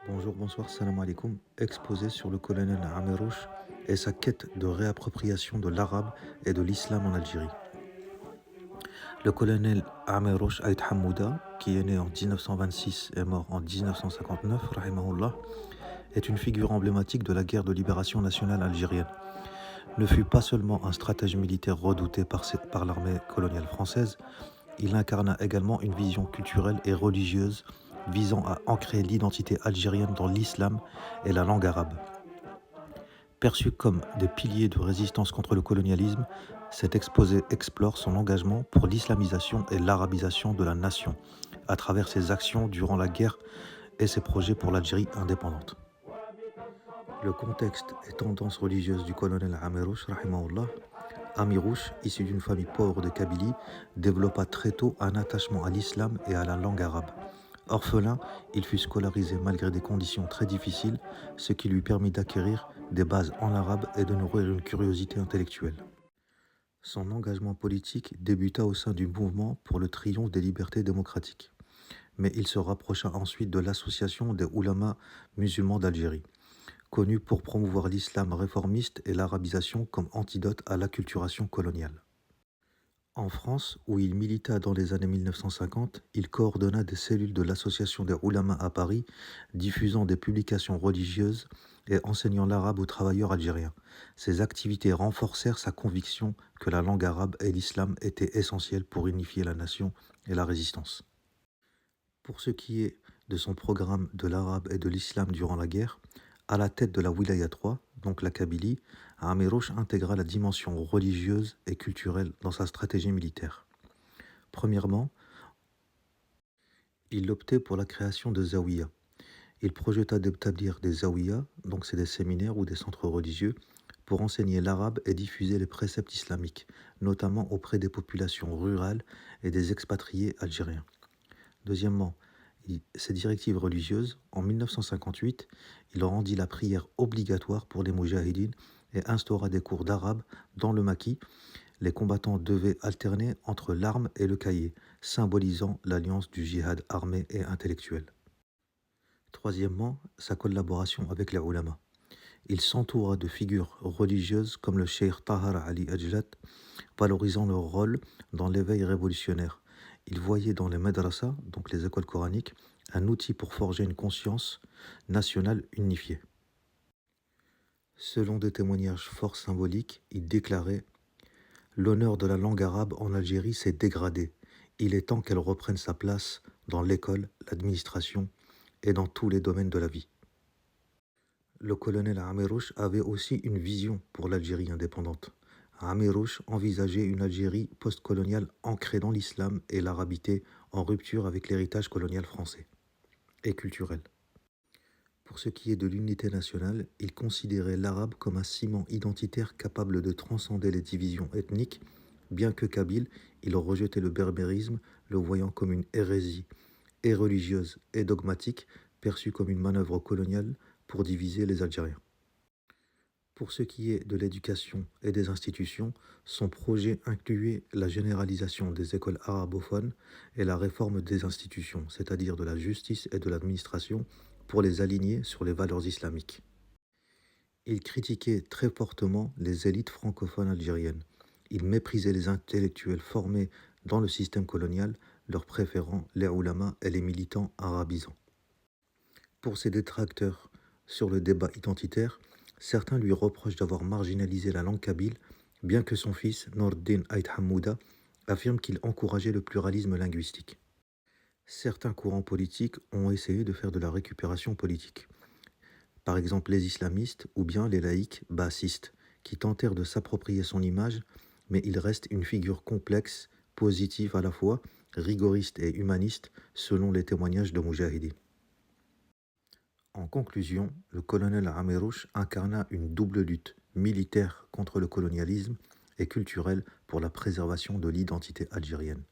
Bonjour, bonsoir, salam alaikum. Exposé sur le colonel Amerouche et sa quête de réappropriation de l'arabe et de l'islam en Algérie. Le colonel Amerouche Aït Hamouda, qui est né en 1926 et mort en 1959, rahimahullah, est une figure emblématique de la guerre de libération nationale algérienne. Ne fut pas seulement un stratège militaire redouté par l'armée coloniale française, il incarna également une vision culturelle et religieuse visant à ancrer l'identité algérienne dans l'islam et la langue arabe. Perçu comme des piliers de résistance contre le colonialisme, cet exposé explore son engagement pour l'islamisation et l'arabisation de la nation, à travers ses actions durant la guerre et ses projets pour l'Algérie indépendante. Le contexte et tendance religieuse du colonel Amerouche, rahimahullah, Amirouche, issu d'une famille pauvre de Kabylie, développa très tôt un attachement à l'islam et à la langue arabe. Orphelin, il fut scolarisé malgré des conditions très difficiles, ce qui lui permit d'acquérir des bases en arabe et de nourrir une curiosité intellectuelle. Son engagement politique débuta au sein du mouvement pour le triomphe des libertés démocratiques, mais il se rapprocha ensuite de l'association des oulémas musulmans d'Algérie, connue pour promouvoir l'islam réformiste et l'arabisation comme antidote à l'acculturation coloniale. En France, où il milita dans les années 1950, il coordonna des cellules de l'Association des Oulémas à Paris, diffusant des publications religieuses et enseignant l'arabe aux travailleurs algériens. Ces activités renforcèrent sa conviction que la langue arabe et l'islam étaient essentiels pour unifier la nation et la résistance. Pour ce qui est de son programme de l'arabe et de l'islam durant la guerre, à la tête de la Wilaya 3, donc la Kabylie, Amérouche intégra la dimension religieuse et culturelle dans sa stratégie militaire. Premièrement, il optait pour la création de zawiyas. Il projeta d'établir des zawiyas, donc c'est des séminaires ou des centres religieux, pour enseigner l'arabe et diffuser les préceptes islamiques, notamment auprès des populations rurales et des expatriés algériens. Deuxièmement, ces directives religieuses, en 1958, il rendit la prière obligatoire pour les moujahidines et instaura des cours d'arabe dans le maquis. Les combattants devaient alterner entre l'arme et le cahier, symbolisant l'alliance du djihad armé et intellectuel. Troisièmement, sa collaboration avec les ulama. Il s'entoura de figures religieuses comme le cheikh Tahar Ali Ajlat, valorisant leur rôle dans l'éveil révolutionnaire. Il voyait dans les madrasas, donc les écoles coraniques, un outil pour forger une conscience nationale unifiée. Selon des témoignages fort symboliques, il déclarait: l'honneur de la langue arabe en Algérie s'est dégradé. Il est temps qu'elle reprenne sa place dans l'école, l'administration et dans tous les domaines de la vie. Le colonel Amérouche avait aussi une vision pour l'Algérie indépendante. Amérouche envisageait une Algérie postcoloniale ancrée dans l'islam et l'arabité, en rupture avec l'héritage colonial français et culturel. Pour ce qui est de l'unité nationale, il considérait l'arabe comme un ciment identitaire capable de transcender les divisions ethniques. Bien que kabyle, il rejetait le berbérisme, le voyant comme une hérésie, et religieuse et dogmatique, perçue comme une manœuvre coloniale pour diviser les Algériens. Pour ce qui est de l'éducation et des institutions, son projet incluait la généralisation des écoles arabophones et la réforme des institutions, c'est-à-dire de la justice et de l'administration, pour les aligner sur les valeurs islamiques. Il critiquait très fortement les élites francophones algériennes. Il méprisait les intellectuels formés dans le système colonial, leur préférant les oulémas et les militants arabisants. Pour ses détracteurs sur le débat identitaire, certains lui reprochent d'avoir marginalisé la langue kabyle, bien que son fils, Nordin Ait Hamouda, affirme qu'il encourageait le pluralisme linguistique. Certains courants politiques ont essayé de faire de la récupération politique. Par exemple les islamistes ou bien les laïcs bassistes, qui tentèrent de s'approprier son image, mais il reste une figure complexe, positive à la fois, rigoriste et humaniste, selon les témoignages de Moujahidi. En conclusion, le colonel Amérouche incarna une double lutte, militaire contre le colonialisme et culturelle pour la préservation de l'identité algérienne.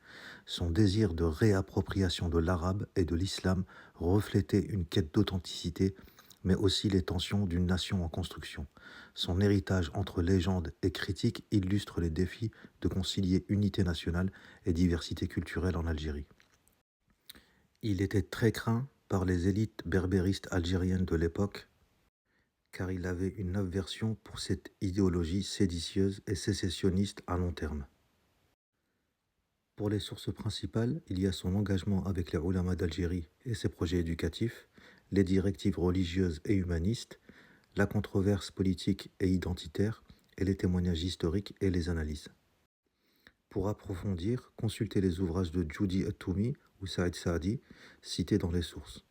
Son désir de réappropriation de l'arabe et de l'islam reflétait une quête d'authenticité, mais aussi les tensions d'une nation en construction. Son héritage entre légende et critique illustre les défis de concilier unité nationale et diversité culturelle en Algérie. Il était très craint par les élites berbéristes algériennes de l'époque, car il avait une aversion pour cette idéologie séditieuse et sécessionniste à long terme. Pour les sources principales, il y a son engagement avec les oulémas d'Algérie et ses projets éducatifs, les directives religieuses et humanistes, la controverse politique et identitaire, et les témoignages historiques et les analyses. Pour approfondir, consultez les ouvrages de Djoudi Attoumi ou Saïd Saadi cités dans les sources.